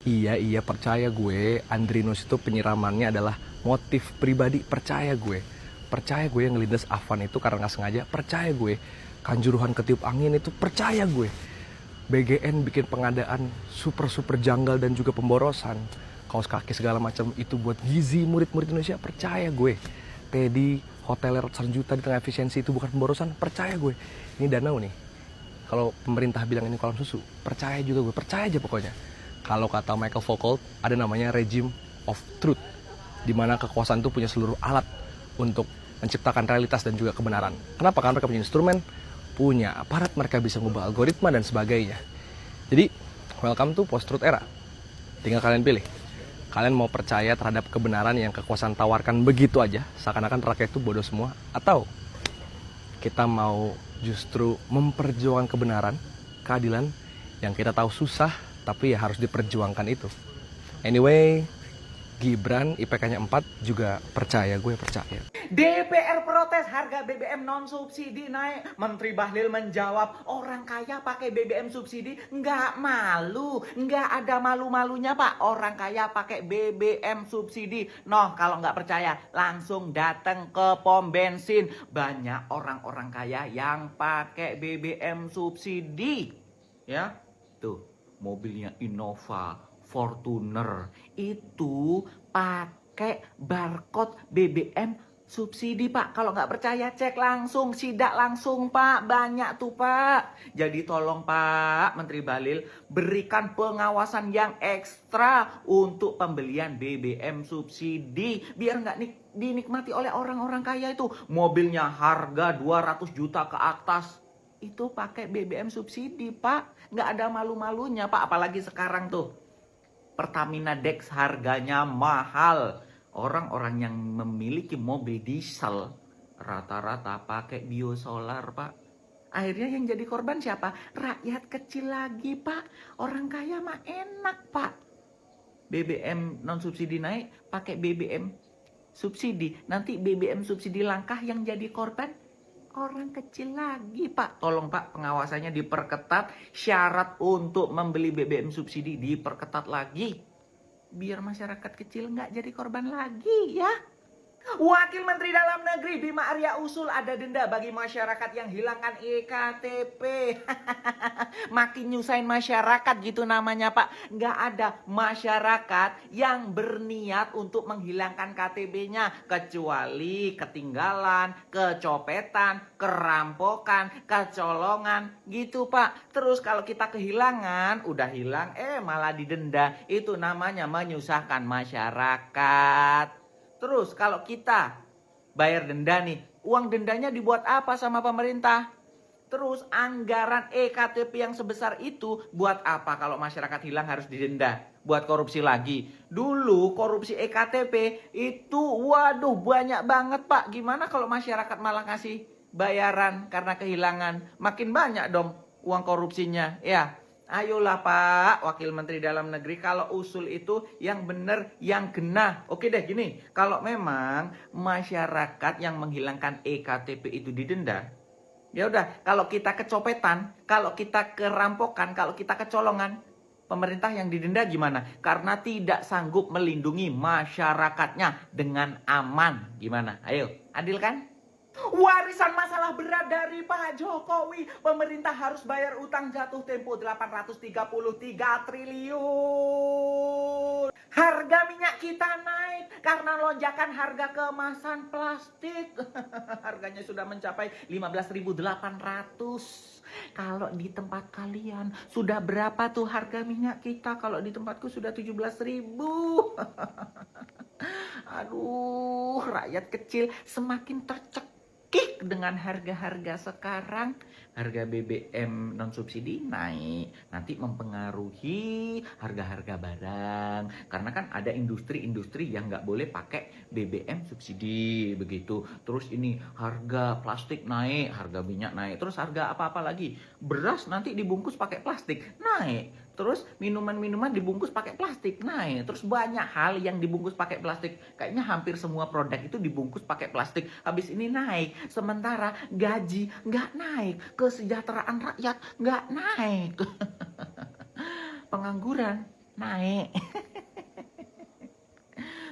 Iya, percaya gue. Andrinus itu penyiramannya adalah motif pribadi. Percaya gue. Percaya gue yang ngelindas Avan itu karena nggak sengaja. Percaya gue. Kanjuruhan ketiup angin itu percaya gue. BGN bikin pengadaan super janggal dan juga pemborosan. Kaos kaki segala macam itu buat gizi murid-murid Indonesia. Percaya gue. Teddy, hoteler ratusan juta di tengah efisiensi itu bukan pemborosan. Percaya gue. Ini danau nih. Kalau pemerintah bilang ini kolam susu, percaya juga gue. Percaya aja pokoknya. Kalau kata Michael Foucault, ada namanya regime of truth, di mana kekuasaan itu punya seluruh alat untuk menciptakan realitas dan juga kebenaran. Kenapa? Karena mereka punya instrumen, punya aparat, mereka bisa mengubah algoritma dan sebagainya. Jadi, welcome to post-truth era. Tinggal kalian pilih. Kalian mau percaya terhadap kebenaran yang kekuasaan tawarkan begitu aja, seakan-akan rakyat itu bodoh semua, atau kita mau justru memperjuangkan kebenaran, keadilan yang kita tahu susah, tapi ya harus diperjuangkan itu. Anyway, Gibran IPK-nya 4 juga percaya, gue percaya. DPR protes harga BBM non subsidi naik. Menteri Bahlil menjawab, orang kaya pakai BBM subsidi nggak malu, nggak ada malu-malunya pak. Orang kaya pakai BBM subsidi. Noh, kalau nggak percaya langsung datang ke pom bensin. Banyak orang-orang kaya yang pakai BBM subsidi. Ya, tuh mobilnya Innova, Fortuner itu pakai barcode BBM subsidi pak. Kalau nggak percaya cek langsung, sidak langsung pak. Banyak tuh pak. Jadi tolong pak Menteri Bahlil berikan pengawasan yang ekstra untuk pembelian BBM subsidi. Biar nggak dinikmati oleh orang-orang kaya itu. Mobilnya harga 200 juta ke atas. Itu pakai BBM subsidi pak. Nggak ada malu-malunya pak. Apalagi sekarang tuh Pertamina Dex harganya mahal. Orang-orang yang memiliki mobil diesel rata-rata pakai biosolar pak. Akhirnya yang jadi korban siapa? Rakyat kecil lagi pak. Orang kaya mah enak pak. BBM non subsidi naik pakai BBM subsidi. Nanti BBM subsidi langkah yang jadi korban orang kecil lagi pak. Tolong pak pengawasannya diperketat. Syarat untuk membeli BBM subsidi diperketat lagi. Biar masyarakat kecil nggak jadi korban lagi ya. Wakil Menteri Dalam Negeri Bima Arya usul ada denda bagi masyarakat yang hilangkan EKTP. Makin nyusahin masyarakat gitu namanya pak. Nggak ada masyarakat yang berniat untuk menghilangkan KTP-nya. Kecuali ketinggalan, kecopetan, kerampokan, kecolongan gitu pak. Terus kalau kita kehilangan, udah hilang malah didenda. Itu namanya menyusahkan masyarakat. Terus kalau kita bayar denda nih, uang dendanya dibuat apa sama pemerintah? Terus anggaran EKTP yang sebesar itu buat apa kalau masyarakat hilang harus didenda? Buat korupsi lagi. Dulu korupsi EKTP itu waduh banyak banget pak. Gimana kalau masyarakat malah ngasih bayaran karena kehilangan? Makin banyak dong uang korupsinya ya. Ayolah Pak, Wakil Menteri Dalam Negeri, kalau usul itu yang benar, yang genah. Oke deh gini, kalau memang masyarakat yang menghilangkan EKTP itu didenda, ya udah, kalau kita kecopetan, kalau kita kerampokan, kalau kita kecolongan, pemerintah yang didenda gimana? Karena tidak sanggup melindungi masyarakatnya dengan aman. Gimana? Ayo, adil kan? Warisan masalah berat dari Pak Jokowi. Pemerintah harus bayar utang jatuh tempo 833 triliun. Harga minyak kita naik karena lonjakan harga kemasan plastik. Harganya sudah mencapai 15.800. Kalau di tempat kalian sudah berapa tuh harga minyak kita? Kalau di tempatku sudah 17.000. Aduh, rakyat kecil semakin tercekik dengan harga-harga sekarang. Harga BBM non subsidi naik, nanti mempengaruhi harga-harga barang. Karena kan ada industri-industri yang nggak boleh pakai BBM subsidi begitu. Terus ini harga plastik naik, harga minyak naik. Terus harga apa-apa lagi? Beras nanti dibungkus pakai plastik naik. Terus minuman-minuman dibungkus pakai plastik naik. Terus banyak hal yang dibungkus pakai plastik. Kayaknya hampir semua produk itu dibungkus pakai plastik. Habis ini naik. Sementara gaji nggak naik. Kesejahteraan rakyat nggak naik. Pengangguran naik.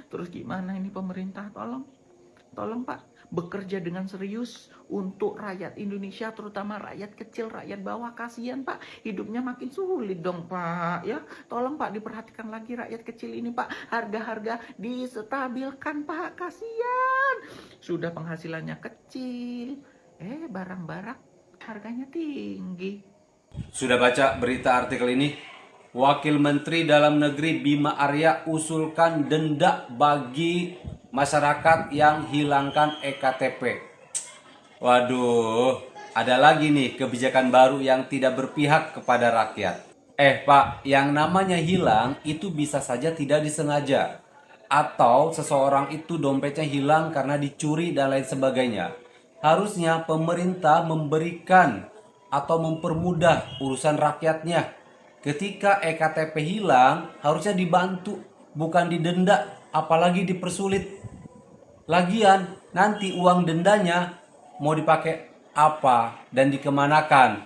Terus gimana ini pemerintah? Tolong Pak, bekerja dengan serius untuk rakyat Indonesia, terutama rakyat kecil, rakyat bawah. Kasihan Pak, hidupnya makin sulit dong Pak. Ya, tolong Pak diperhatikan lagi rakyat kecil ini Pak. Harga-harga distabilkan Pak, kasihan. Sudah penghasilannya kecil, barang-barang harganya tinggi. Sudah baca berita artikel ini? Wakil Menteri Dalam Negeri Bima Arya usulkan denda bagi masyarakat yang hilangkan EKTP. Waduh, ada lagi nih kebijakan baru yang tidak berpihak kepada rakyat. Pak, yang namanya hilang itu bisa saja tidak disengaja. Atau seseorang itu dompetnya hilang karena dicuri dan lain sebagainya. Harusnya pemerintah memberikan atau mempermudah urusan rakyatnya. Ketika EKTP hilang, harusnya dibantu, bukan didenda, apalagi dipersulit. Lagian, nanti uang dendanya mau dipakai apa dan dikemanakan?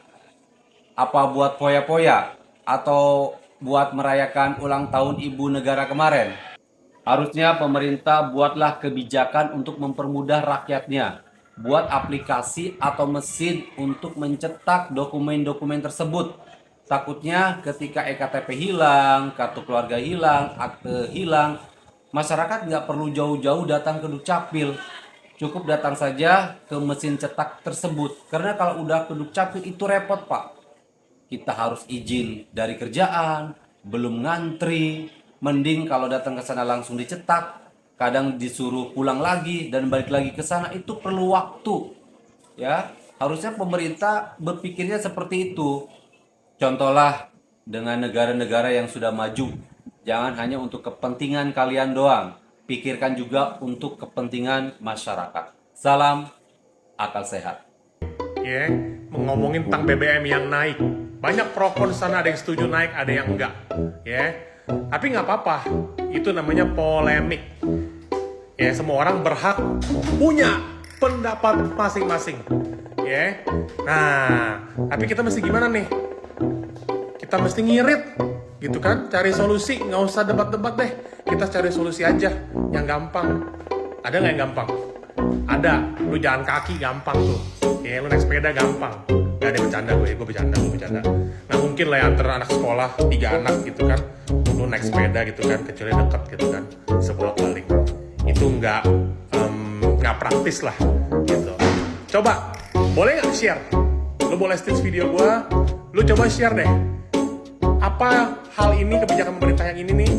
Apa buat poya-poya? Atau buat merayakan ulang tahun ibu negara kemarin? Harusnya pemerintah buatlah kebijakan untuk mempermudah rakyatnya. Buat aplikasi atau mesin untuk mencetak dokumen-dokumen tersebut. Takutnya ketika EKTP hilang, kartu keluarga hilang, akte hilang, masyarakat nggak perlu jauh-jauh datang ke Dukcapil. Cukup datang saja ke mesin cetak tersebut. Karena kalau udah ke Dukcapil itu repot Pak. Kita harus izin dari kerjaan, belum ngantri. Mending kalau datang ke sana langsung dicetak. Kadang disuruh pulang lagi dan balik lagi ke sana, itu perlu waktu. Ya, harusnya pemerintah berpikirnya seperti itu. Contohlah dengan negara-negara yang sudah maju. Jangan hanya untuk kepentingan kalian doang. Pikirkan juga untuk kepentingan masyarakat. Salam akal sehat. Ngomongin tentang BBM yang naik. Banyak pro kontra, ada yang setuju naik, ada yang enggak. Tapi nggak apa-apa. Itu namanya polemik. Semua orang berhak punya pendapat masing-masing. Nah, tapi kita mesti gimana nih? Kita mesti ngirit, gitu kan? Cari solusi, nggak usah debat-debat deh. Kita cari solusi aja, yang gampang. Ada nggak yang gampang? Ada. Lu jalan kaki gampang tuh. Lu naik sepeda gampang. Gak ada yang bercanda gue bercanda. Nah mungkin lah ya antara anak sekolah 3 anak gitu kan, lu naik sepeda gitu kan, kecuali dekat gitu kan, sebolak-balik. Itu nggak praktis lah gitu. Coba, boleh nggak share? Lu boleh stitch video gue, lu coba share deh. Apa hal ini, kebijakan pemerintah yang ini nih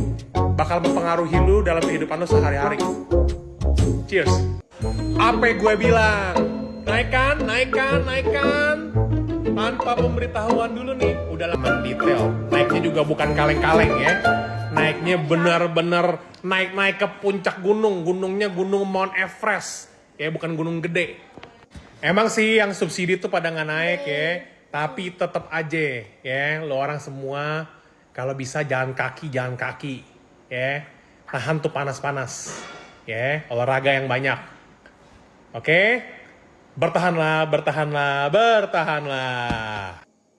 bakal mempengaruhi lu dalam kehidupan lu sehari-hari? Cheers. Apa gue bilang? Naikkan. Tanpa pemberitahuan dulu nih, udah lama detail. Naiknya juga bukan kaleng-kaleng ya. Naiknya benar-benar naik ke puncak gunung. Gunungnya gunung Mount Everest. Bukan gunung gede. Emang sih yang subsidi tuh pada nggak naik ya. Tapi tetap aja lo orang semua kalau bisa jalan kaki. Tahan tuh panas-panas. Olahraga yang banyak. Oke? Bertahanlah.